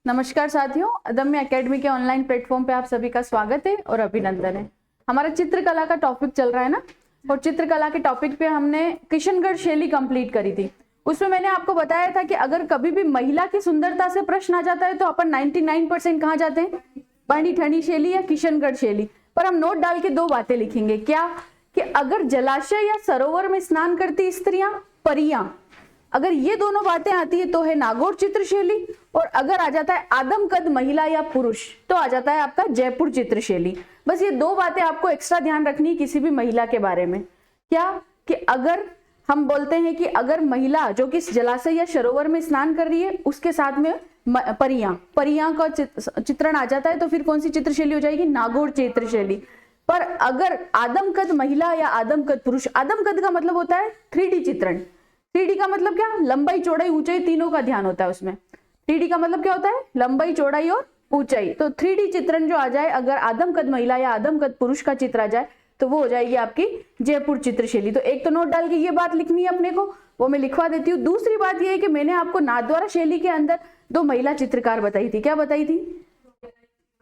नमस्कार साथियों, अदम्य एकेडमी के ऑनलाइन प्लेटफॉर्म पे आप सभी का स्वागत है और अभिनंदन है। हमारा चित्रकला का टॉपिक चल रहा है ना, और चित्रकला के टॉपिक पे हमने किशनगढ़ शैली कंप्लीट करी थी। उसमें मैंने आपको बताया था कि अगर कभी भी महिला की सुंदरता से प्रश्न आ जाता है तो अपन 99% कहाँ जाते हैं, बनी ठनी शैली या किशनगढ़ शैली। पर हम नोट डाल के दो बातें लिखेंगे, क्या कि अगर जलाशय या सरोवर में स्नान करती स्त्रियां, परियां, अगर ये दोनों बातें आती है तो है नागौर चित्र शैली, और अगर आ जाता है आदमकद महिला या पुरुष तो आ जाता है आपका जयपुर चित्र शैली। बस ये दो बातें आपको एक्स्ट्रा ध्यान रखनी है किसी भी महिला के बारे में। क्या कि अगर हम बोलते हैं कि अगर महिला जो कि जलाशय या सरोवर में स्नान कर रही है उसके साथ में परियां का चित्रण आ जाता है तो फिर कौन सी चित्र शैली हो जाएगी, नागौर चित्र शैली। पर अगर आदमकद महिला या आदमकद पुरुष, आदमकद का मतलब होता है 3D चित्रण। 3D का मतलब क्या, लंबाई चौड़ाई ऊंचाई तीनों का ध्यान होता है उसमें। 3D का मतलब क्या होता है, लंबाई चौड़ाई और ऊंचाई। तो 3D चित्रण जो आ जाए, अगर आदमकद महिला या आदमकद पुरुष का चित्र आ जाए तो वो हो जाएगी आपकी जयपुर चित्र शैली। तो एक तो नोट डाल के ये बात लिखनी है अपने को, वो मैं लिखवा देती हूँ। दूसरी बात ये है कि मैंने आपको नाथद्वारा शैली के अंदर दो महिला चित्रकार बताई थी। क्या बताई थी,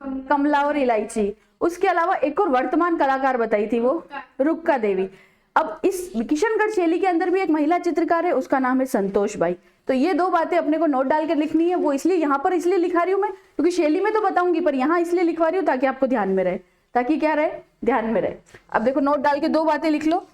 कमला और इलायची। उसके अलावा एक और वर्तमान कलाकार बताई थी, वो रुक्का देवी। अब इस किशनगढ़ शैली के अंदर भी एक महिला चित्रकार है, उसका नाम है संतोष बाई। तो ये दो बातें अपने को नोट डाल कर लिखनी है। वो इसलिए यहाँ पर इसलिए लिखा रही हूँ मैं, क्योंकि शैली में तो बताऊंगी पर यहाँ इसलिए लिखवा रही हूँ ताकि आपको ध्यान में रहे, ताकि क्या रहे, ध्यान में रहे। अब देखो नोट डाल के दो बातें लिख लो।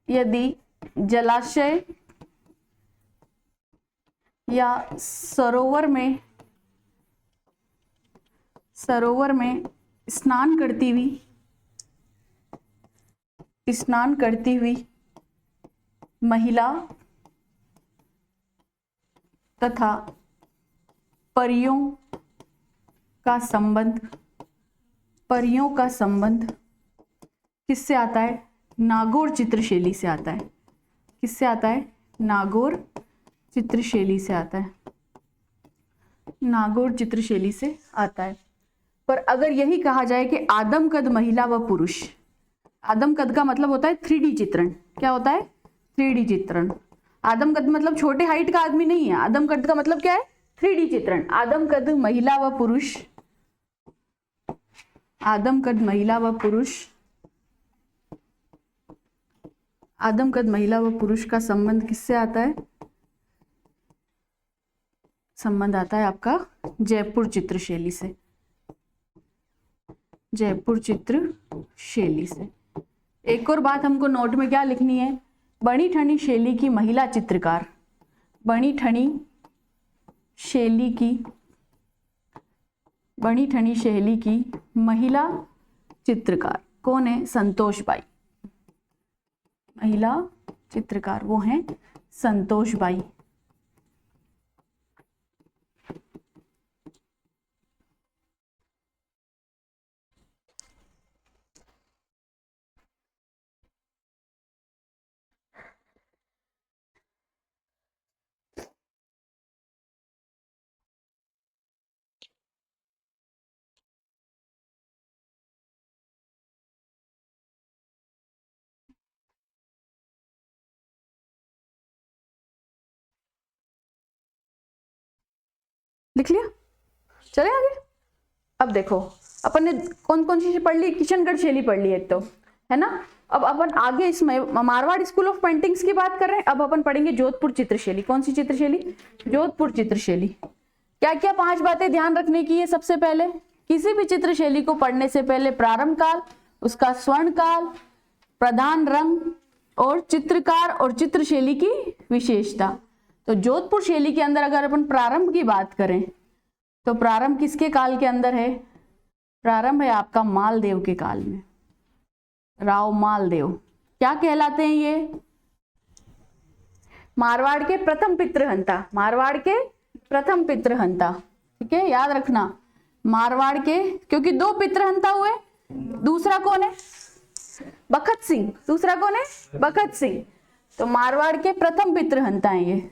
यदि जलाशय या सरोवर में स्नान करती हुई महिला तथा परियों का संबंध किससे आता है, नागौर चित्र शैली से आता है। किससे आता है, नागौर चित्र शैली से आता है। नागौर चित्र शैली से आता है। पर अगर यही कहा जाए कि आदमकद महिला व पुरुष, आदमकद का मतलब होता है 3D चित्रण। क्या होता है, 3D चित्रण। आदमकद मतलब छोटे हाइट का आदमी नहीं है, आदमकद का मतलब क्या है, 3D चित्रण। आदमकद महिला व पुरुष, आदमकद महिला व पुरुष का संबंध किससे आता है, संबंध आता है आपका जयपुर चित्र शैली से। जयपुर चित्र शैली से। एक और बात हमको नोट में क्या लिखनी है, बनी ठनी शैली की महिला चित्रकार, बनी ठनी शैली की महिला चित्रकार कौन है, संतोष बाई। महिला चित्रकार वो हैं संतोष बाई। लिख लिया, चले आगे। अब देखो अपन ने कौन कौन सी पढ़ ली, किशनगढ़ शैली पढ़ ली एक तो, है ना। अब अपन आगे इसमें मारवाड़ स्कूल ऑफ पेंटिंग्स की बात कर रहे हैं। अब अपन पढ़ेंगे जोधपुर चित्र शैली। कौन सी चित्र शैली, जोधपुर चित्र शैली। क्या क्या 5 बातें ध्यान रखने की है। सबसे पहले किसी भी चित्र शैली को पढ़ने से पहले प्रारंभ काल, उसका स्वर्ण काल, प्रधान रंग और चित्रकार और चित्र शैली की विशेषता। तो जोधपुर शैली के अंदर अगर अपन प्रारंभ की बात करें तो प्रारंभ किसके काल के अंदर है, प्रारंभ है आपका मालदेव के काल में। राव मालदेव क्या कहलाते हैं ये, मारवाड़ के प्रथम पितृहंता, मारवाड़ के प्रथम पितृहंता। ठीक है, याद रखना मारवाड़ के, क्योंकि 2 पितृहंता हुए। दूसरा कौन है, बखत सिंह। दूसरा कौन है, बखत सिंह। तो मारवाड़ के प्रथम पितृहंता हैं ये।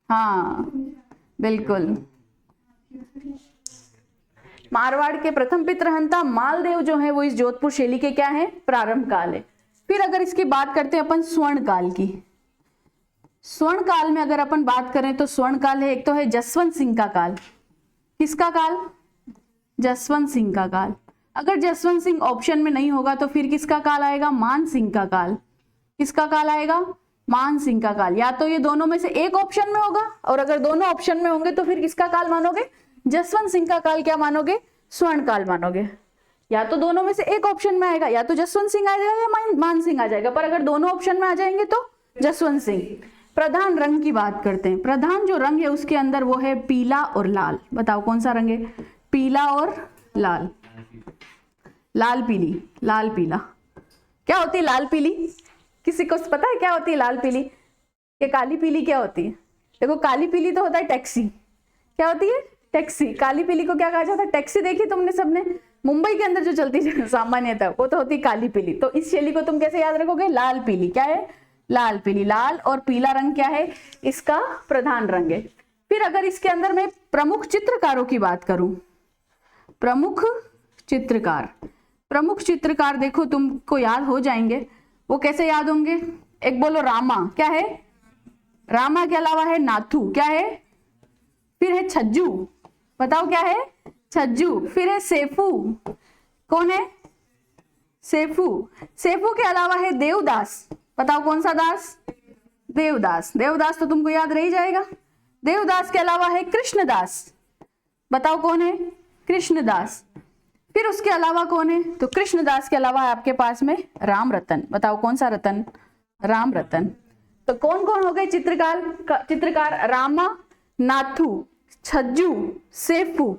हाँ बिल्कुल, मारवाड़ के प्रथम पितृहंता मालदेव जो है वो इस जोधपुर शैली के क्या है, प्रारंभ काल है। फिर अगर इसकी बात करते हैं अपन स्वर्ण काल की, स्वर्ण काल में अगर अपन बात करें तो स्वर्ण काल है, एक तो है जसवंत सिंह का काल। किसका काल? जसवंत सिंह का काल। अगर जसवंत सिंह ऑप्शन में नहीं होगा तो फिर किसका काल आएगा? मान सिंह का काल। किसका काल आएगा? मान सिंह का काल। या तो ये दोनों में से एक ऑप्शन में होगा, और अगर दोनों ऑप्शन में होंगे तो फिर किसका काल मानोगे? जसवंत सिंह का काल क्या मानोगे? स्वर्ण काल मानोगे। या तो दोनों में से एक ऑप्शन में आएगा, या तो जसवंत सिंह आ जाएगा या मान सिंह आ जाएगा, पर अगर दोनों ऑप्शन में आ जाएंगे तो जसवंत सिंह। प्रधान रंग की बात करते हैं। प्रधान जो रंग है उसके अंदर वो है पीला और लाल। बताओ कौन सा रंग है? पीला और लाल। लाल पीली, लाल पीला। क्या होती है लाल पीली? किसी को पता है क्या होती है लाल पीली? कि काली पीली क्या होती है? देखो काली पीली तो होता है टैक्सी। क्या होती है? टैक्सी। काली पीली को क्या कहा जाता है? टैक्सी। देखी तुमने सबने? मुंबई के अंदर जो चलती है सामान्यतः वो तो होती है काली पीली। तो इस शैली को तुम कैसे याद रखोगे? लाल पीली। क्या है? लाल पीली। लाल और पीला रंग क्या है? इसका प्रधान रंग है। फिर अगर इसके अंदर मैं प्रमुख चित्रकारों की बात करूं, प्रमुख चित्रकार, प्रमुख चित्रकार देखो तुमको याद हो जाएंगे। वो कैसे याद होंगे? एक बोलो रामा। क्या है? रामा के अलावा है नाथू। क्या है? फिर है छज्जू। बताओ क्या है? छज्जू। फिर है सेफू। कौन है? सेफू। सेफू के अलावा है देवदास। बताओ कौन सा दास? देवदास। देवदास तो तुमको याद रह जाएगा। देवदास के अलावा है कृष्णदास। बताओ कौन है? कृष्णदास। फिर उसके अलावा कौन है? तो कृष्णदास के अलावा आपके पास में राम रतन। बताओ कौन सा रतन? राम रतन। तो कौन कौन हो गए चित्रकार? रामा, नाथू, छज्जू, सेफू,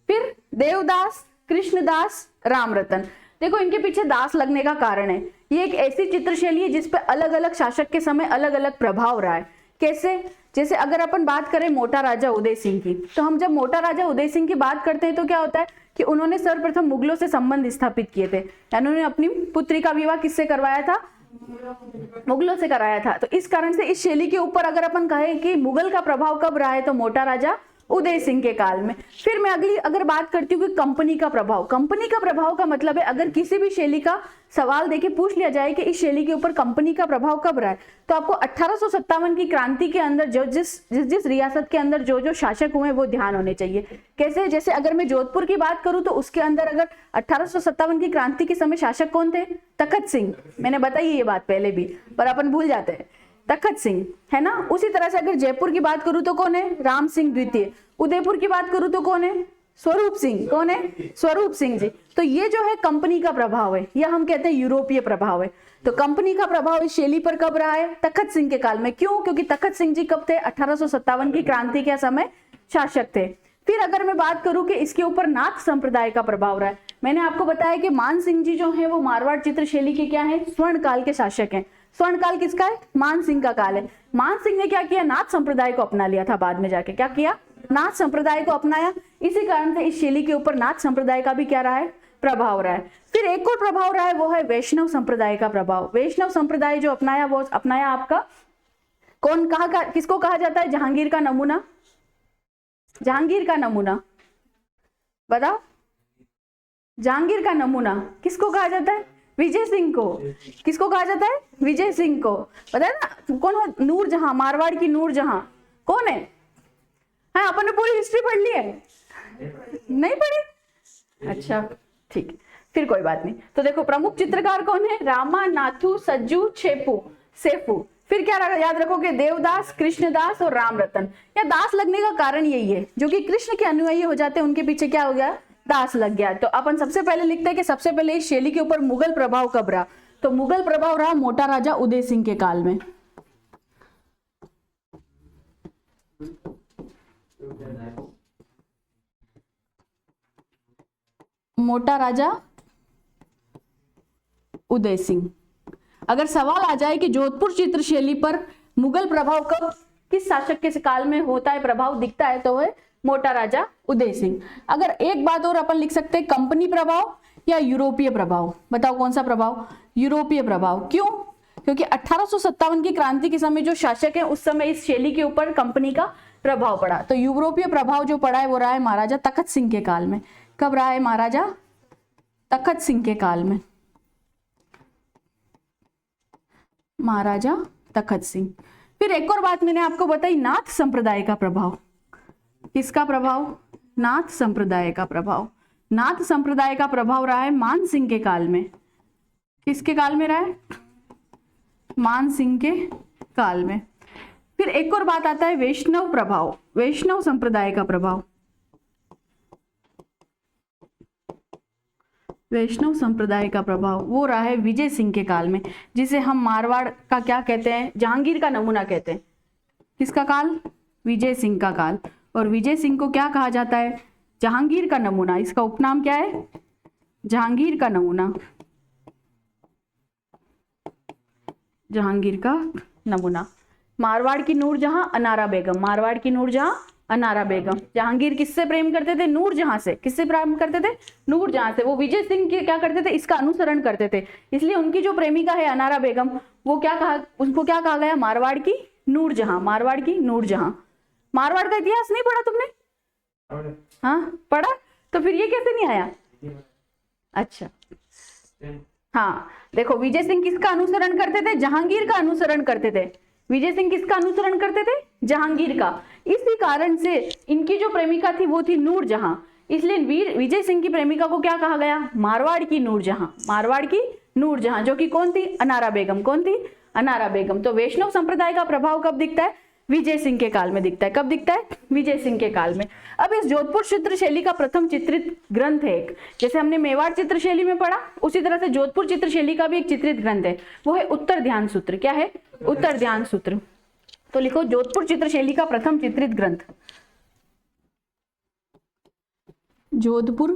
फिर देवदास, कृष्णदास, राम रतन। देखो इनके पीछे दास लगने का कारण है, ये एक ऐसी चित्रशैली है जिसपे अलग अलग शासक के समय अलग अलग प्रभाव रहा है। कैसे? जैसे अगर अपन बात करें मोटा राजा उदय सिंह की, तो हम जब मोटा राजा उदय सिंह की बात करते हैं तो क्या होता है कि उन्होंने सर्वप्रथम मुगलों से संबंध स्थापित किए थे। यानी उन्होंने अपनी पुत्री का विवाह किससे करवाया था? मुगलों से कराया था। तो इस कारण से इस शैली के ऊपर अगर अपन कहें कि मुगल का प्रभाव कब रहा है तो मोटा राजा उदय सिंह के काल में। फिर मैं अगली अगर बात करती हूँ कि कंपनी का प्रभाव। कंपनी का प्रभाव का मतलब है अगर किसी भी शैली का सवाल देके पूछ लिया जाए कि इस शैली के ऊपर कंपनी का प्रभाव कब रहा है, तो आपको 1857 की क्रांति के अंदर जो जिस रियासत के अंदर जो जो शासक हुए वो ध्यान होने चाहिए। कैसे? जैसे अगर मैं जोधपुर की बात करूं तो उसके अंदर अगर 1857 की क्रांति के समय शासक कौन थे? तखत सिंह। मैंने बताई ये बात पहले भी, पर अपन भूल जाते हैं। तखत सिंह है ना। उसी तरह से अगर जयपुर की बात करूं तो कौन है? राम सिंह द्वितीय। उदयपुर की बात करूं तो कौन है? स्वरूप सिंह। कौन है? स्वरूप सिंह जी। तो ये जो है कंपनी का प्रभाव है, या हम कहते हैं यूरोपीय प्रभाव है। तो कंपनी का प्रभाव इस शैली पर कब रहा है? तखत सिंह के काल में। क्यों? क्योंकि तखत सिंह जी कब थे? 1857 की क्रांति के समय शासक थे। फिर अगर मैं बात करूं कि इसके ऊपर नाथ संप्रदाय का प्रभाव रहा है, मैंने आपको बताया कि मान सिंह जी जो है वो मारवाड़ चित्र शैली के क्या है? स्वर्ण काल के शासक हैं। स्वर्ण काल किसका है? मान सिंह का काल है। मान सिंह ने क्या किया? नाथ संप्रदाय को अपना लिया था। बाद में जाके क्या किया? नाथ संप्रदाय को अपनाया। इसी कारण से इस शैली के ऊपर नाथ संप्रदाय का भी क्या रहा है? प्रभाव रहा है। फिर एक और प्रभाव रहा है, वो है वैष्णव संप्रदाय का प्रभाव। वैष्णव संप्रदाय जो अपनाया वो अपनाया आपका कौन? किसको कहा जाता है? जहांगीर का नमूना। जहांगीर का नमूना बताओ। जहांगीर का नमूना किसको कहा जाता है? विजय सिंह को। किसको कहा जाता है? विजय सिंह को। पता है ना कौन हो? नूरजहां, मारवाड़ की नूरजहां। कौन है? हाँ, अपन ने पूरी हिस्ट्री पढ़ ली है? नहीं पढ़ी? अच्छा ठीक, फिर कोई बात नहीं। तो देखो प्रमुख चित्रकार कौन है? रामा, नाथू, सज्जू, सेफू। फिर क्या याद रखोगे? देवदास, कृष्णदास और राम रतन। या दास लगने का कारण यही है, जो कि कृष्ण के अनुयायी हो जाते हैं उनके पीछे क्या हो गया? दास लग गया। तो अपन सबसे पहले लिखते हैं कि सबसे पहले इस शैली के ऊपर मुगल प्रभाव कब रहा? तो मुगल प्रभाव रहा मोटा राजा उदय सिंह के काल में। मोटा राजा उदय सिंह। अगर सवाल आ जाए कि जोधपुर चित्र शैली पर मुगल प्रभाव कब किस शासक के काल में होता है, प्रभाव दिखता है, तो है मोटा राजा उदय सिंह। अगर एक बात और अपन लिख सकते हैं, कंपनी प्रभाव या यूरोपीय प्रभाव। बताओ कौन सा प्रभाव? यूरोपीय प्रभाव। क्यों? क्योंकि 1857 की क्रांति के समय जो शासक है उस समय इस शैली के ऊपर कंपनी का प्रभाव पड़ा। तो यूरोपीय प्रभाव जो पड़ा है वो रहा है महाराजा तखत सिंह के काल में। कब रहा है? महाराजा तखत सिंह के काल में, महाराजा तखत सिंह। फिर एक और बात मैंने आपको बताई, नाथ संप्रदाय का प्रभाव। किसका प्रभाव? नाथ संप्रदाय का प्रभाव। नाथ संप्रदाय का प्रभाव रहा है मान सिंह के काल में। किसके काल में रहा है? मान सिंह के काल में। फिर एक और बात आता है वैष्णव प्रभाव, वैष्णव संप्रदाय का प्रभाव। वैष्णव संप्रदाय का प्रभाव वो रहा है विजय सिंह के काल में, जिसे हम मारवाड़ का क्या कहते हैं? जहांगीर का नमूना कहते हैं। किसका काल? विजय सिंह का काल। और विजय सिंह को क्या कहा जाता है? जहांगीर का नमूना। इसका उपनाम क्या है? जहांगीर का नमूना, जहांगीर का नमूना। मारवाड़ की नूरजहां अनारा बेगम, मारवाड़ की नूरजहां अनारा बेगम। जहांगीर किससे प्रेम करते थे? नूरजहां से। किससे प्रेम करते थे? नूरजहां से। वो विजय सिंह के क्या करते थे? इसका अनुसरण करते थे, इसलिए उनकी जो प्रेमिका है अनारा बेगम, वो क्या कहा, उसको क्या कहा गया? मारवाड़ की नूरजहां, मारवाड़ की नूरजहां। मारवाड़ का इतिहास नहीं पढ़ा तुमने? हाँ पढ़ा, तो फिर ये कैसे नहीं आया? अच्छा हाँ देखो, विजय सिंह किसका अनुसरण करते थे? जहांगीर का अनुसरण करते थे। विजय सिंह किसका अनुसरण करते थे? जहांगीर का। इसी कारण से इनकी जो प्रेमिका थी वो थी नूरजहां, इसलिए विजय सिंह की प्रेमिका को क्या कहा गया? मारवाड़ की नूरजहां, मारवाड़ की नूरजहां, जो कि कौन थी? अनारा बेगम। कौन थी? अनारा बेगम। तो वैष्णव संप्रदाय का प्रभाव कब दिखता है? विजय सिंह के काल में दिखता है। कब दिखता है? विजय सिंह के काल में। अब इस जोधपुर चित्र शैली का प्रथम चित्रित ग्रंथ है एक, जैसे हमने मेवाड़ चित्र शैली में पढ़ा, उसी तरह से जोधपुर चित्र शैली का भी एक चित्रित ग्रंथ है, वो है उत्तर ध्यान सूत्र। क्या है? उत्तर ध्यान सूत्र। तो लिखो जोधपुर चित्र शैली का प्रथम चित्रित ग्रंथ, जोधपुर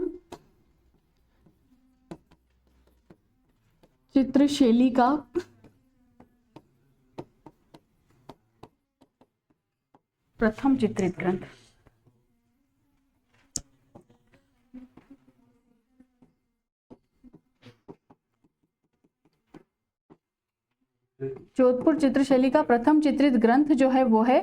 चित्र शैली का प्रथम चित्रित ग्रंथ। जोधपुर चित्रशैली का प्रथम चित्रित ग्रंथ जो है वो है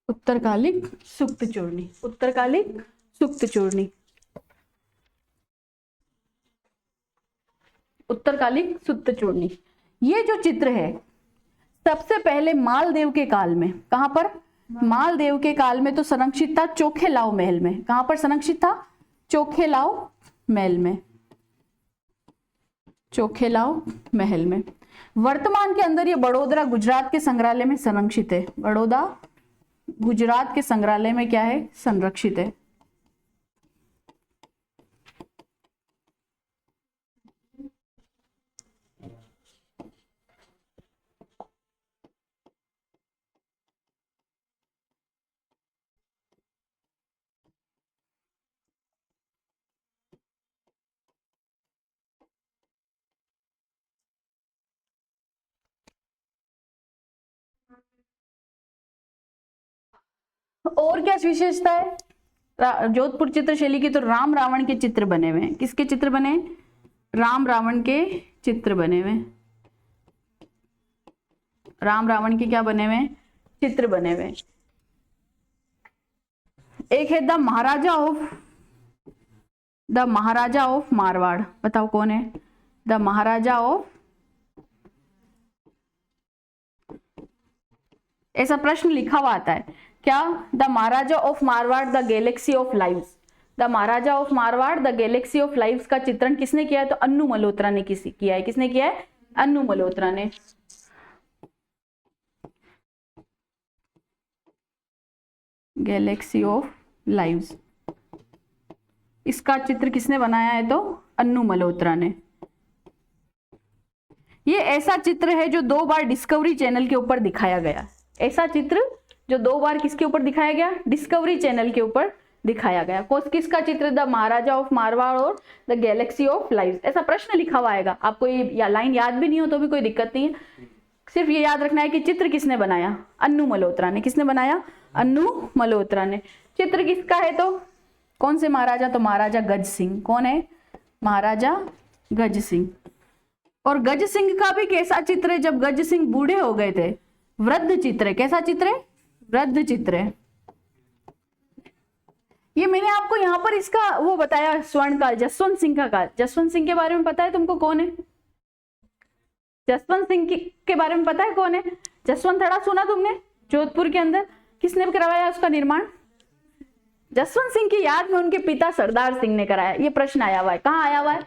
उत्तरकालिक सूक्त चूर्णी, उत्तरकालिक सूक्त चूर्णी, उत्तरकालिक सूक्त चूर्णी। ये जो चित्र है सबसे पहले मालदेव के काल में, कहां पर? मालदेव के काल में तो संरक्षित था चोखेलाव महल में। कहां पर संरक्षित था? चोखेलाव महल में, चोखेलाव महल में। वर्तमान के अंदर ये बड़ोदरा गुजरात के संग्रहालय में संरक्षित है। बड़ौदा गुजरात के संग्रहालय में क्या है? संरक्षित है। और क्या विशेषता है जोधपुर चित्र शैली की? तो राम रावण के चित्र बने हुए हैं। किसके चित्र बने? राम रावण के चित्र बने हुए। राम रावण के क्या बने हुए? चित्र बने हुए। एक है द महाराजा ऑफ मारवाड़। बताओ कौन है द महाराजा ऑफ? ऐसा प्रश्न लिखा हुआ आता है क्या? The Maharaja of Marwar the Galaxy of lives. The Maharaja of Marwar the Galaxy of lives का चित्रण किसने किया है? तो अन्नू मल्होत्रा ने किया है। किसने किया है? अन्नू मल्होत्रा ने। गैलेक्सी ऑफ लाइव्स, इसका चित्र किसने बनाया है? तो अन्नू मल्होत्रा ने। ये ऐसा चित्र है जो 2 बार डिस्कवरी चैनल के ऊपर दिखाया गया। ऐसा चित्र जो 2 बार किसके ऊपर दिखाया गया? डिस्कवरी चैनल के ऊपर दिखाया गया। किसका चित्र? द महाराजा ऑफ मारवाड़ और द गैलेक्सी ऑफ लाइव्स। ऐसा प्रश्न लिखा हुआ आएगा। आपको ये लाइन याद भी नहीं हो तो भी कोई दिक्कत नहीं है, सिर्फ ये याद रखना है कि चित्र किसने बनाया? अन्नू मल्होत्रा ने। किसने बनाया? अन्नू मल्होत्रा ने। चित्र किसका है? तो कौन से महाराजा? तो महाराजा गज सिंह। कौन है? महाराजा गज सिंह। और गज सिंह का भी कैसा चित्र है जब गज सिंह बूढ़े हो गए थे? वृद्ध चित्र है। कैसा चित्र है? वृद्ध चित्र है। ये मैंने आपको यहाँ पर इसका वो बताया, स्वर्ण काल, जसवंत सिंह का काल। जसवंत सिंह के बारे में पता है तुमको? कौन है जसवंत सिंह के बारे में पता है कौन है? जसवंत थड़ा सुना तुमने? जोधपुर के अंदर किसने करवाया उसका निर्माण? जसवंत सिंह की याद में उनके पिता सरदार सिंह ने कराया। ये प्रश्न आया हुआ है। कहाँ आया हुआ है?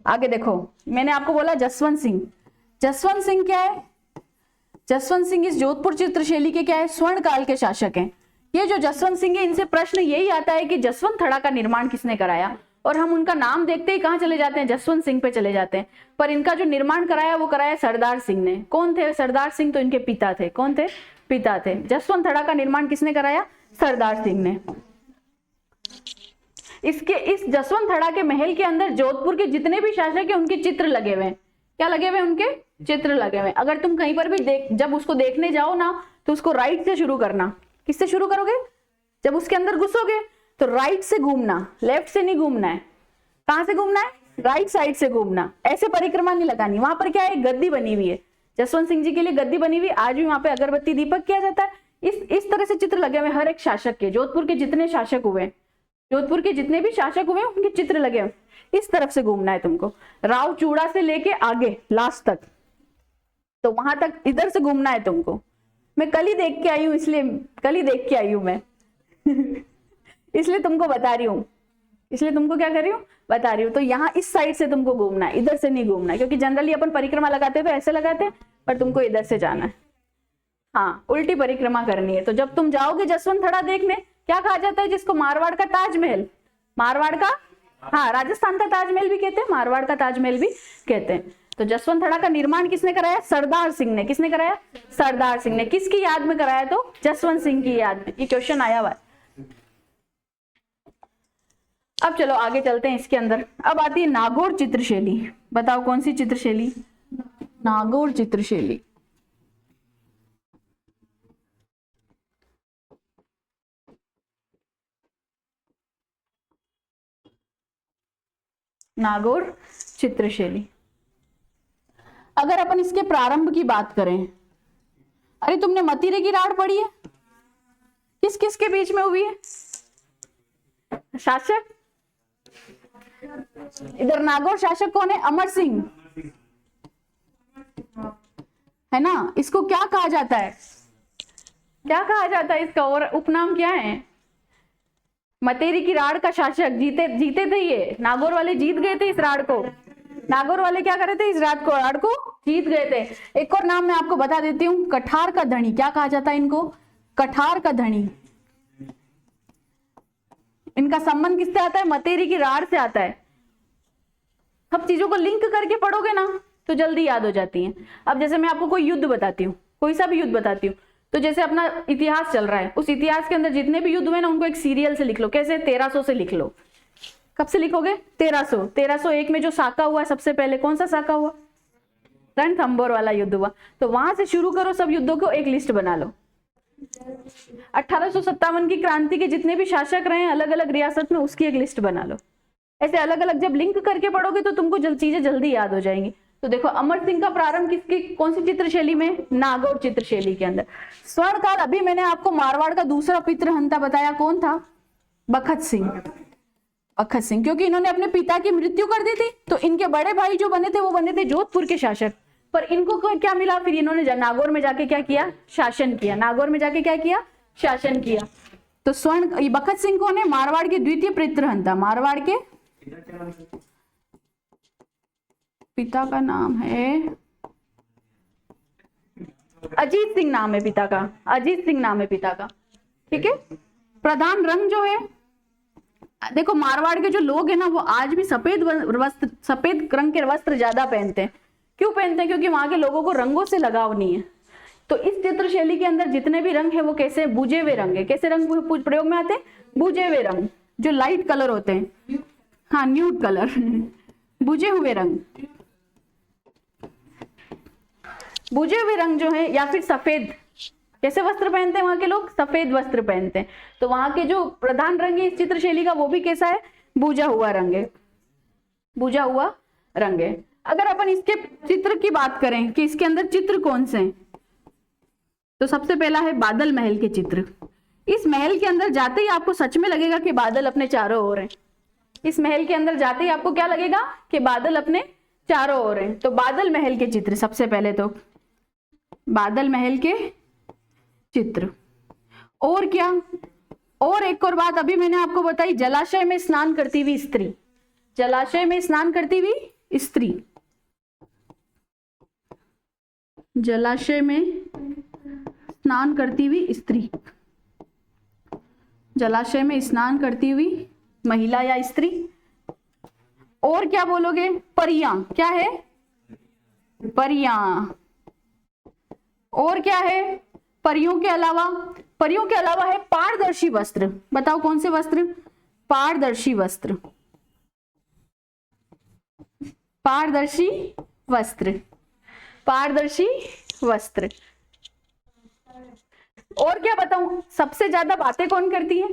आगे देखो, मैंने आपको बोला जसवंत सिंह। जसवंत सिंह क्या है? जसवंत सिंह इस जोधपुर चित्रशैली के क्या है? स्वर्ण काल के शासक हैं। ये जो जसवंत सिंह है, इनसे प्रश्न यही आता है कि जसवंत थड़ा का निर्माण किसने कराया, और हम उनका नाम देखते ही कहाँ चले जाते हैं? जसवंत सिंह पे चले जाते हैं। पर इनका जो निर्माण कराया वो कराया सरदार सिंह ने। कौन थे सरदार सिंह? तो इनके पिता थे। कौन थे? पिता थे। जसवंत थड़ा का निर्माण किसने कराया? सरदार सिंह ने। इस जसवंत थड़ा के महल के अंदर जोधपुर के जितने भी शासक है उनके चित्र लगे हुए हैं। क्या लगे हुए? उनके चित्र लगे हुए। अगर तुम कहीं पर भी जब उसको देखने जाओ ना, तो उसको राइट से शुरू करना। किससे शुरू करोगे? जब उसके अंदर घुसोगे तो राइट से घूमना, लेफ्ट से नहीं घूमना है। कहां से घूमना है? राइट साइड से घूमना। ऐसे परिक्रमा नहीं लगानी। वहां पर क्या है? गद्दी बनी हुई है। जसवंत सिंह जी के लिए गद्दी बनी हुई। आज भी वहां पे अगरबत्ती दीपक किया जाता है। इस तरह से चित्र लगे हुए हर एक शासक के। जोधपुर के जितने शासक हुए, जोधपुर के जितने भी शासक हुए उनके चित्र लगे हुए। इस तरफ से घूमना है तुमको, राव चूड़ा से लेके आगे लास्ट तक, तो वहां तक इधर से घूमना है तुमको। मैं कल ही देख के आई हूं, इसलिए कल ही देख के आई हूं मैं इसलिए तुमको बता रही हूँ। इसलिए तुमको क्या कर रही हूँ? बता रही हूँ। तो यहाँ इस साइड से तुमको घूमना है, इधर से नहीं घूमना है, क्योंकि जनरली अपन परिक्रमा लगाते हैं तो ऐसे लगाते हैं, पर तुमको इधर से जाना है। हाँ, उल्टी परिक्रमा करनी है। तो जब तुम जाओगे जसवंत थड़ा देखने, क्या कहा जाता है जिसको? मारवाड़ का ताजमहल। मारवाड़ का, हाँ, राजस्थान का ताजमहल भी कहते हैं, मारवाड़ का ताजमहल भी कहते हैं। तो जसवंत थड़ा का निर्माण किसने कराया? सरदार सिंह ने। किसने कराया? सरदार सिंह ने। किसकी याद में कराया? तो जसवंत सिंह की याद में। ये क्वेश्चन आया हुआ है। अब चलो आगे चलते हैं इसके अंदर। अब आती है नागौर चित्रशैली। बताओ कौन सी चित्रशैली? नागौर चित्रशैली। नागौर चित्रशैली। अगर अपन इसके प्रारंभ की बात करें, अरे तुमने मतीरे की राड़ पढ़ी है? किस किस के बीच में हुई है? शासक, इधर नागौर शासक कौन है? अमर सिंह, है ना। इसको क्या कहा जाता है? क्या कहा जाता है इसका और उपनाम क्या है? मतेरी की राड़ का शासक। जीते थे ये। नागौर वाले जीत गए थे इस राड़ को। नागौर वाले क्या कर रहे थे? इस राड़ को जीत गए थे। एक और नाम मैं आपको बता देती हूँ, कठार का धनी। क्या कहा जाता है इनको? कठार का धनी। इनका संबंध किससे आता है? मतेरी की राड़ से आता है। सब चीजों को लिंक करके पढ़ोगे ना तो जल्दी याद हो जाती हैं। अब जैसे मैं आपको कोई युद्ध बताती हूँ, कोई सा भी युद्ध बताती हूँ, तो जैसे अपना इतिहास चल रहा है, उस इतिहास के अंदर जितने भी युद्ध हुए ना, उनको एक सीरियल से लिख लो। कैसे? 1300 से लिख लो। कब से लिखोगे? 1300। 1301 में जो साका हुआ सबसे पहले, कौन सा साका हुआ? रणथंभौर वाला युद्ध हुआ। तो वहां से शुरू करो, सब युद्धों को एक लिस्ट बना लो। 1857 की क्रांति के जितने भी शासक रहे अलग अलग रियासत में, उसकी एक लिस्ट बना लो। ऐसे अलग अलग जब लिंक करके पढ़ोगे तो तुमको चीजें जल्दी याद हो जाएंगी। तो देखो, अमर सिंह का प्रारंभ किसकी, कौन सी चित्रशैली में? नागौर चित्रशैली के अंदर। स्वर्ण काल, अभी मैंने आपको मारवाड़ का दूसरा पितृहंता बताया, कौन था? बखत सिंह। बखत सिंह, क्योंकि इन्होंने अपने पिता की मृत्यु कर दी थी, तो इनके बड़े भाई जो बने थे वो बने थे जोधपुर के शासक। पर इनको क्या मिला? फिर इन्होंने नागौर में जाके क्या किया? शासन किया। नागौर में जाके क्या किया? शासन किया। तो स्वर्ण, बखत सिंह कौन है? मारवाड़ के द्वितीय पितृहंता। मारवाड़ के पिता का नाम है अजीत सिंह, नाम है पिता का। अजीत सिंह नाम है पिता का। ठीक है। प्रधान रंग जो है, देखो मारवाड़ के जो लोग हैं ना, वो आज भी सफेद वस्त्र, सफेद रंग के वस्त्र ज्यादा पहनते हैं। क्यों पहनते हैं? क्योंकि वहां के लोगों को रंगों से लगाव नहीं है। तो इस चित्रशैली के अंदर जितने भी रंग है वो कैसे? बुझे हुए रंग है। कैसे रंग प्रयोग में आते हैं? बुझे हुए रंग, जो लाइट कलर होते हैं। हाँ, न्यूड कलर बुझे हुए रंग। बुझे हुए रंग जो है, या फिर सफेद, कैसे वस्त्र पहनते हैं वहां के लोग? सफेद वस्त्र पहनते हैं। तो वहां के जो प्रधान रंग है इस चित्रशैली का, वो भी कैसा है? बुझा हुआ रंग है। बुझा हुआ रंग है। अगर अपन इसके चित्र की बात करें कि इसके अंदर चित्र कौन से हैं, तो सबसे पहला है बादल महल के चित्र। इस महल के अंदर जाते ही आपको सच में लगेगा कि बादल अपने चारों ओर हैं। इस महल के अंदर जाते ही आपको क्या लगेगा कि बादल अपने चारों ओर हैं। तो बादल महल के चित्र, सबसे पहले तो बादल महल के चित्र। और क्या, और एक और बात अभी मैंने आपको बताई, जलाशय में स्नान करती हुई स्त्री। जलाशय में स्नान करती हुई स्त्री, जलाशय में स्नान करती हुई स्त्री, जलाशय में स्नान करती हुई महिला या स्त्री। और क्या बोलोगे, परियां, क्या है, परियां। और क्या है, परियों के अलावा, परियों के अलावा है पारदर्शी वस्त्र। बताओ कौन से वस्त्र, पारदर्शी वस्त्र, पारदर्शी वस्त्र, पारदर्शी वस्त्र। और क्या बताऊं, सबसे ज्यादा बातें कौन करती है,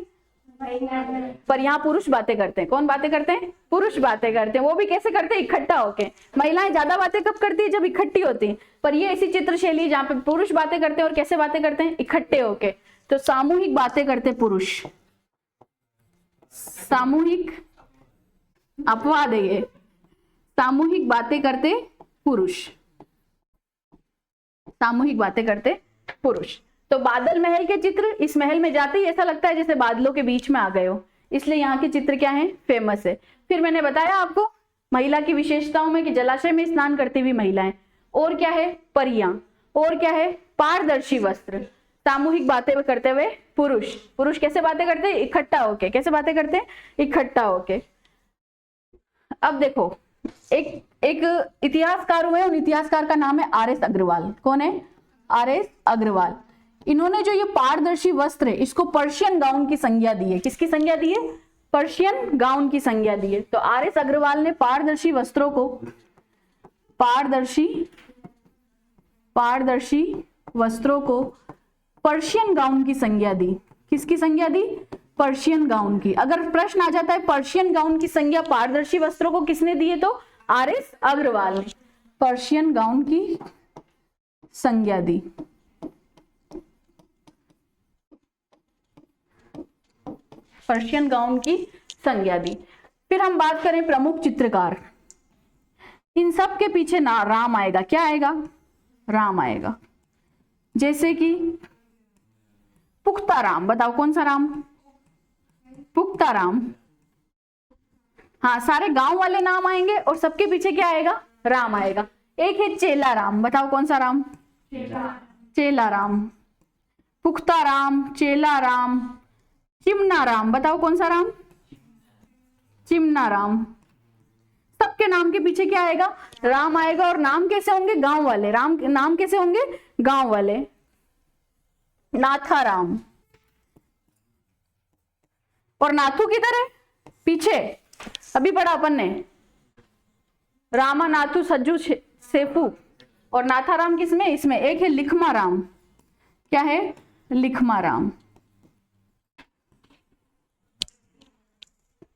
पर यहाँ पुरुष बातें करते हैं। कौन बातें करते हैं, पुरुष बातें करते हैं। वो भी कैसे करते हैं, इकट्ठा होके। महिलाएं ज्यादा बातें कब करती है, जब इकट्ठी होती है। पर ये ऐसी चित्रशैली जहाँ पे पुरुष बातें करते हैं, और कैसे बातें करते हैं, इकट्ठे होके। तो सामूहिक बातें करते पुरुष, सामूहिक, अपवाद है ये, सामूहिक बातें करते पुरुष, सामूहिक बातें करते पुरुष। तो बादल महल के चित्र, इस महल में जाते ही ऐसा लगता है जैसे बादलों के बीच में आ गए हो, इसलिए यहाँ के चित्र क्या है, फेमस है। फिर मैंने बताया आपको महिला की विशेषताओं में कि जलाशय में स्नान करती हुई महिलाएं। और क्या है, परियां। और क्या है, पारदर्शी वस्त्र। सामूहिक बातें करते हुए पुरुष। पुरुष कैसे बातें करते हैं, इकट्ठा होके। कैसे बातें करते हैं, इकट्ठा होके। अब देखो, एक इतिहासकार हुए, उन इतिहासकार का नाम है आर.एस. अग्रवाल। कौन है, आर.एस. अग्रवाल। इन्होंने जो ये पारदर्शी वस्त्र है, इसको पर्शियन गाउन की संज्ञा दी है। किसकी संज्ञा दी है, पर्शियन गाउन की संज्ञा दी है। तो आर.एस. अग्रवाल ने पारदर्शी वस्त्रों को, पारदर्शी वस्त्रों को पर्शियन गाउन की संज्ञा दी। किसकी संज्ञा दी, पर्शियन गाउन की। अगर प्रश्न आ जाता है पर्शियन गाउन की संज्ञा पारदर्शी वस्त्रों को किसने दी है, तो आर.एस. अग्रवाल ने पर्शियन गाउन की संज्ञा दी। पर्शियन गाउन की संज्ञा दी। फिर हम बात करें प्रमुख चित्रकार, इन सब के पीछे ना राम आएगा। क्या आएगा, राम आएगा। जैसे कि पुख्ता राम। बताओ कौन सा राम, पुख्ता राम। हाँ, सारे गांव वाले नाम आएंगे और सबके पीछे क्या आएगा, राम आएगा। एक है चेला राम। बताओ कौन सा राम, चेला राम। पुख्ता राम, चेला राम, चिमना राम। बताओ कौन सा राम, चिमना राम। सबके नाम के पीछे क्या आएगा, राम आएगा। और नाम कैसे होंगे, गांव वाले। राम नाम कैसे होंगे, गांव वाले। नाथा राम। और नाथू किधर है, पीछे, अभी पढ़ा अपन ने। रामा नाथू सज्जू सेफू। और नाथाराम किसमें, इसमें। एक है लिखमा राम। क्या है, लिखमा राम।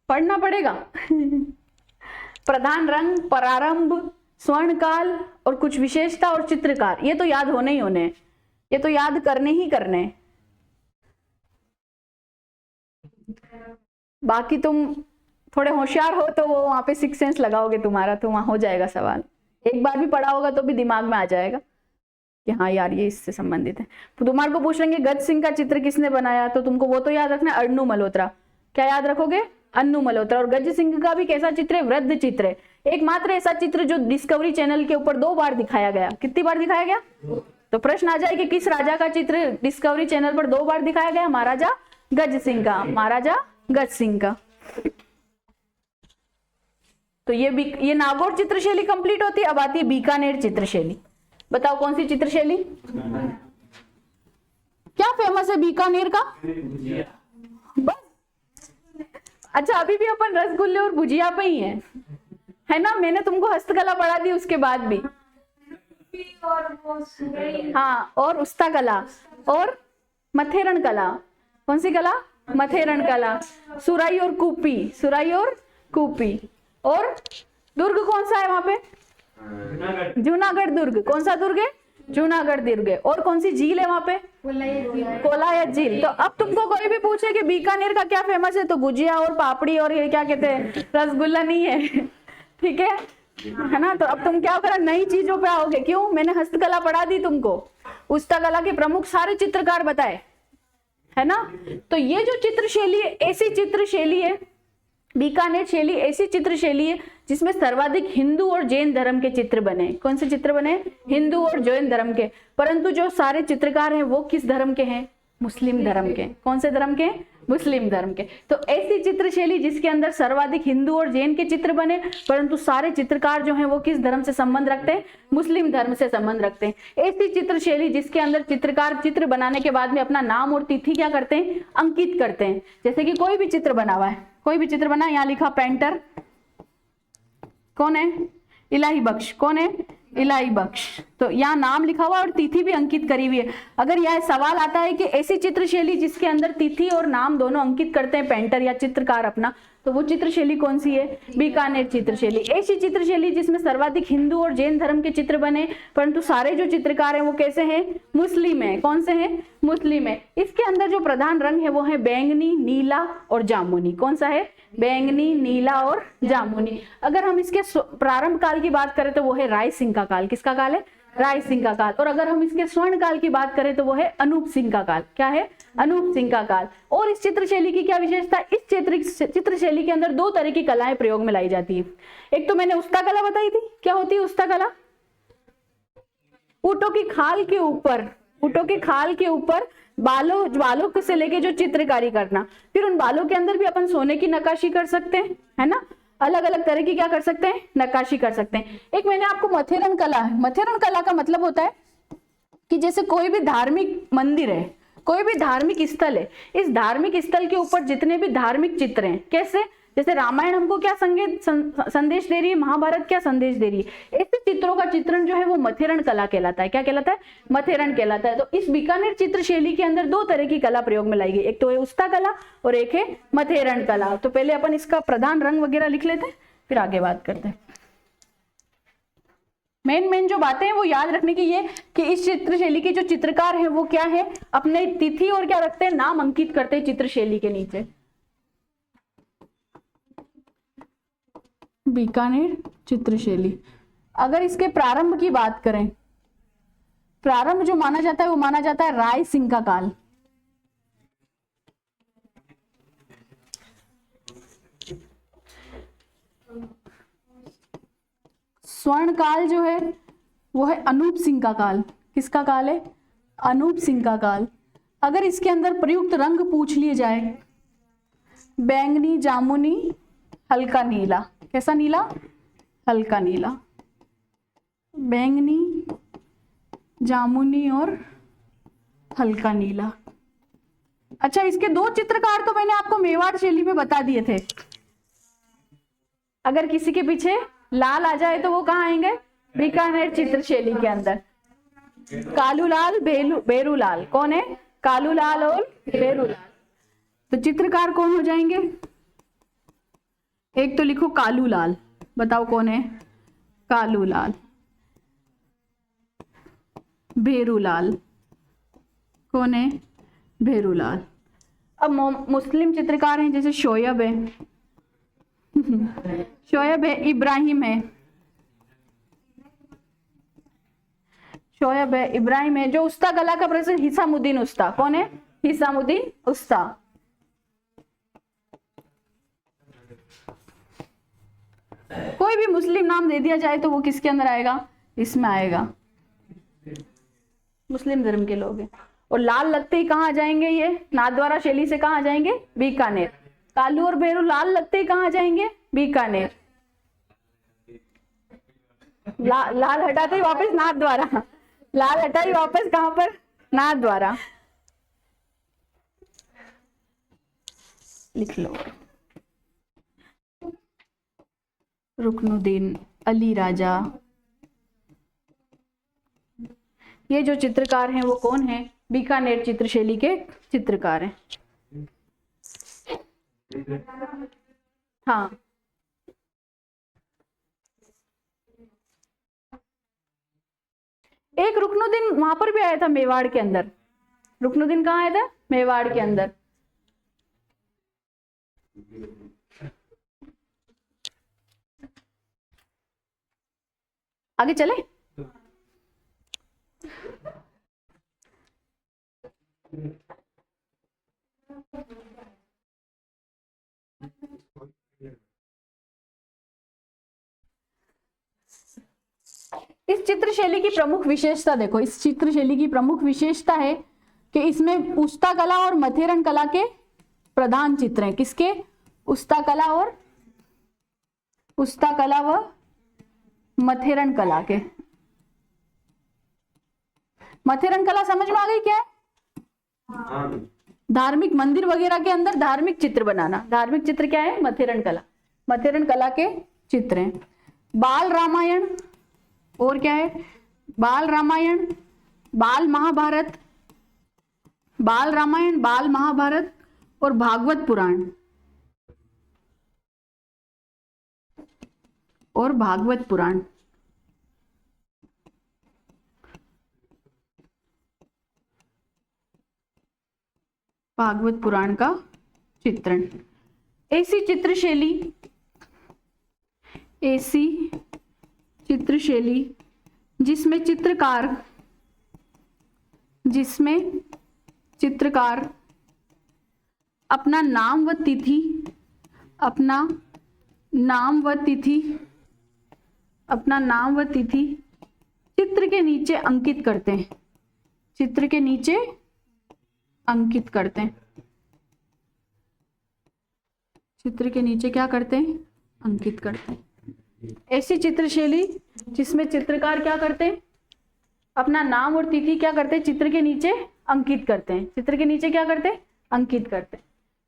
पढ़ना पड़ेगा। प्रधान रंग, प्रारंभ, स्वर्णकाल और कुछ विशेषता और चित्रकार, ये तो याद होने ही होने, ये तो याद करने ही करने। बाकी तुम थोड़े होशियार हो तो वो वहां पे सिक्स सेंस लगाओगे तुम्हारा, तो वहां हो जाएगा सवाल। एक बार भी पढ़ा होगा तो भी दिमाग में आ जाएगा कि हाँ यार ये इससे संबंधित है। तो तुम्हारे को पूछ लेंगे गज सिंह का चित्र किसने बनाया, तो तुमको वो तो याद रखना है, अन्नू मल्होत्रा। क्या याद रखोगे, अन्नू मल्होत्रा। और गज सिंह का भी कैसा चित्र है, वृद्ध चित्र है। एकमात्र ऐसा चित्र जो डिस्कवरी चैनल के ऊपर 2 बार दिखाया गया। कितनी बार दिखाया गया, तो प्रश्न आ जाए कि किस राजा का चित्र डिस्कवरी चैनल पर 2 बार दिखाया गया, महाराजा गज सिंह का, महाराजा गज सिंह का। तो ये नागौर चित्रशैली कंप्लीट होती है। अब आती है बीकानेर चित्रशैली। बताओ कौन सी चित्रशैली, क्या फेमस है बीकानेर का, बस। अच्छा, अभी भी अपन रसगुल्ले और भुजिया पे ही है ना। मैंने तुमको हस्तकला पढ़ा दी उसके बाद भी, हाँ, और उस्ता कला और मथेरण कला। कौन सी कला, मथेरण कला। सुराई और कूपी, सुराई और कूपी। और दुर्ग कौन सा है वहां पे, जूनागढ़ दुर्ग। कौन सा दुर्ग है? जूनागढ़ दुर्ग है। और कौन सी झील है वहां पे? कोलायत झील। तो अब तुमको कोई भी पूछे कि बीकानेर का क्या फेमस है, तो गुजिया और पापड़ी और ये क्या कहते हैं, रसगुल्ला नहीं है। ठीक है ना? तो अब तुम क्या करो, नई चीजों पे आओगे। क्यों? मैंने हस्तकला पढ़ा दी तुमको, हस्तकला के प्रमुख सारे चित्रकार बताए, है ना? तो ये जो चित्र शैली है, ऐसी चित्र शैली है, बीकानेर शैली ऐसी चित्र शैली है जिसमें सर्वाधिक हिंदू और जैन धर्म के चित्र बने। कौन से चित्र बने? हिंदू और जैन धर्म के। परंतु जो सारे चित्रकार हैं वो किस धर्म के हैं? मुस्लिम धर्म के। कौन से धर्म के? मुस्लिम धर्म के। तो ऐसी चित्र शैली जिसके अंदर सर्वाधिक हिंदू और जैन के चित्र बने, परंतु सारे चित्रकार जो हैं वो किस धर्म से संबंध रखते हैं? मुस्लिम धर्म से संबंध रखते हैं। ऐसी चित्र शैली जिसके अंदर चित्रकार चित्र बनाने के बाद में अपना नाम और तिथि क्या करते हैं? अंकित करते हैं। जैसे कि कोई भी चित्र बना हुआ है, कोई भी चित्र बना, यहाँ लिखा पेंटर, कौन है? इलाही बख्श। कौन है? इलाही बख्श। तो यहाँ नाम लिखा हुआ और तिथि भी अंकित करी हुई है। अगर यह सवाल आता है कि ऐसी चित्रशैली जिसके अंदर तिथि और नाम दोनों अंकित करते हैं पेंटर या चित्रकार अपना, तो वो चित्रशैली कौन सी है? बीकानेर चित्रशैली। ऐसी चित्रशैली जिसमें सर्वाधिक हिंदू और जैन धर्म के चित्र बने, परंतु सारे जो चित्रकार हैं वो कैसे हैं? मुस्लिम है। कौन से हैं? मुस्लिम है। इसके अंदर जो प्रधान रंग है वो है बैंगनी, नीला और जामुनी। कौन सा है? बैंगनी, नीला और जामुनी। अगर हम इसके प्रारंभ काल की बात करें तो वो है राय सिंह का काल। किसका काल है? राय सिंह का काल। और अगर हम इसके स्वर्ण काल की बात करें तो वो है अनूप सिंह का काल। क्या है? अनूप सिंह का काल। और इस चित्रशैली की क्या विशेषता? इस चित्रशैली के अंदर दो तरह की कलाएं प्रयोग में लाई जाती है। एक तो मैंने उस्ता कला बताई थी। क्या होती है उस्ता कला? ऊँटों की खाल के ऊपर, ऊँटों के खाल के ऊपर बालों से लेके जो चित्रकारी करना, फिर उन बालों के अंदर भी अपन सोने की नक्काशी कर सकते हैं, है ना? अलग अलग तरह की क्या कर सकते हैं? नक्काशी कर सकते हैं। एक मैंने आपको मथेरन कला है। मथेरन कला का मतलब होता है कि जैसे कोई भी धार्मिक मंदिर है, कोई भी धार्मिक स्थल है, इस धार्मिक स्थल के ऊपर जितने भी धार्मिक चित्र हैं, कैसे? जैसे रामायण हमको क्या संदेश दे रही है, महाभारत क्या संदेश दे रही है, ऐसे चित्रों का चित्रण जो है वो मथेरन कला कहलाता है। क्या कहलाता है? मथेरन कहलाता है। तो इस बीकानेर चित्र शैली के अंदर दो तरह की कला प्रयोग में लाई गई, एक तो है उस्ता कला और एक है मथेरन कला। तो पहले अपन इसका प्रधान रंग वगैरह लिख लेते हैं, फिर आगे बात करते हैं। मेन जो बातें हैं वो याद रखने की ये कि इस चित्र शैली के जो चित्रकार हैं वो क्या है? अपने तिथि और क्या रखते हैं? नाम अंकित करते हैं चित्र शैली के नीचे। बीकानेर चित्रशैली। अगर इसके प्रारंभ की बात करें, प्रारंभ जो माना जाता है वो माना जाता है राय सिंह का काल। स्वर्ण काल जो है वो है अनूप सिंह का काल। किसका काल है? अनूप सिंह का काल। अगर इसके अंदर प्रयुक्त रंग पूछ लिए जाए, बैंगनी, जामुनी, हल्का नीला। कैसा नीला? हल्का नीला। बैंगनी, जामुनी और हल्का नीला। अच्छा, इसके दो चित्रकार तो मैंने आपको मेवाड़ शैली में बता दिए थे। अगर किसी के पीछे लाल आ जाए तो वो कहाँ आएंगे? बीकानेर चित्र शैली के अंदर। कालूलाल, बेरूलाल। कौन है? कालूलाल और बेरूलाल। तो चित्रकार कौन हो जाएंगे? एक तो लिखो कालूलाल, बताओ कौन है? कालूलाल। बेरूलाल, कौन है? बेरूलाल। अब मुस्लिम चित्रकार हैं, जैसे शोएब है, शोएब है, इब्राहिम है, शोएब है, इब्राहिम है। जो उस्ता कला का प्रसिद्ध हिसामुद्दीन उस्ता। कौन है? हिसामुद्दीन उस्ता। कोई भी मुस्लिम नाम दे दिया जाए तो वो किसके अंदर आएगा? इसमें आएगा। मुस्लिम धर्म के लोग हैं। और लाल लगते ही कहाँ आ जाएंगे? ये नाथद्वारा शैली से कहाँ आ जाएंगे? बीकानेर। कालू और भैरू लाल लगते ही कहाँ आ जाएंगे? बीकानेर। लाल हटाते ही वापस नाथद्वारा, लाल हटाई वापस कहाँ पर? नाथद्वारा। लिख लो। रुकनुद्दीन, अली राजा। ये जो चित्रकार हैं वो कौन है? बीकानेर चित्रशैली के चित्रकार हैं। हाँ, एक रुकनुद्दीन वहां पर भी आया था, मेवाड़ के अंदर। रुकनुद्दीन कहाँ आया था? मेवाड़ के अंदर। आगे चले। इस चित्र शैली की प्रमुख विशेषता देखो, इस चित्र शैली की प्रमुख विशेषता है कि इसमें उस्ता कला और मथेरन कला के प्रधान चित्र हैं। किसके? उस्ता कला व मथेरन कला के। मथेरन कला समझ में आ गई क्या है? धार्मिक मंदिर वगैरह के अंदर धार्मिक चित्र बनाना। धार्मिक चित्र क्या है? मथेरन कला। मथेरन कला के चित्र हैं। बाल रामायण, और क्या है? बाल रामायण, बाल महाभारत, बाल रामायण, बाल महाभारत और भागवत पुराण, और भागवत पुराण। भागवत पुराण का चित्रण। ऐसी चित्रशैली जिसमें चित्रकार अपना नाम व तिथि चित्र के नीचे अंकित करते हैं। चित्र के नीचे अंकित करते हैं। चित्र के नीचे क्या करते हैं? अंकित करते हैं। ऐसी चित्रशैली जिसमें चित्रकार क्या करते हैं? अपना नाम और तिथि क्या करते हैं? चित्र के नीचे अंकित करते हैं। चित्र के नीचे क्या करते हैं? अंकित करते हैं।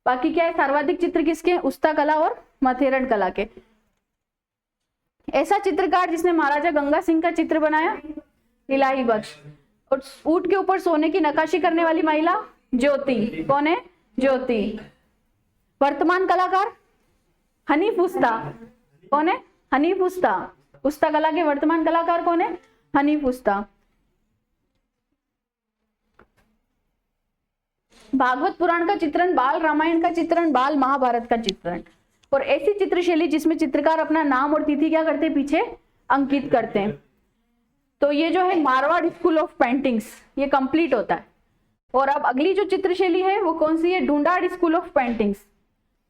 बाकी क्या है? सर्वाधिक चित्र किसके? उस्ता कला और मथेरन कला के। ऐसा चित्रकार जिसने महाराजा गंगा सिंह का चित्र बनाया, इलाही बख्श। और ऊंट के ऊपर सोने की नक्काशी करने वाली महिला, ज्योति। कौन है? ज्योति। वर्तमान कलाकार हनीफ उस्ता। कौन है? हनीफ उस्ता। उस्ता कला के वर्तमान कलाकार कौन है? हनीफ उस्ता। भागवत पुराण का चित्रण, बाल रामायण का चित्रण, बाल महाभारत का चित्रण। और ऐसी चित्रशैली जिसमें चित्रकार अपना नाम और तिथि क्या करते हैं? पीछे अंकित करते हैं। तो ये जो है मारवाड़ स्कूल ऑफ पेंटिंग्स, ये कंप्लीट होता है। और अब अगली जो चित्रशैली है वो कौन सी है? Dhundhar school of paintings.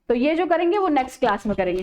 तो ये जो करेंगे वो नेक्स्ट क्लास में करेंगे।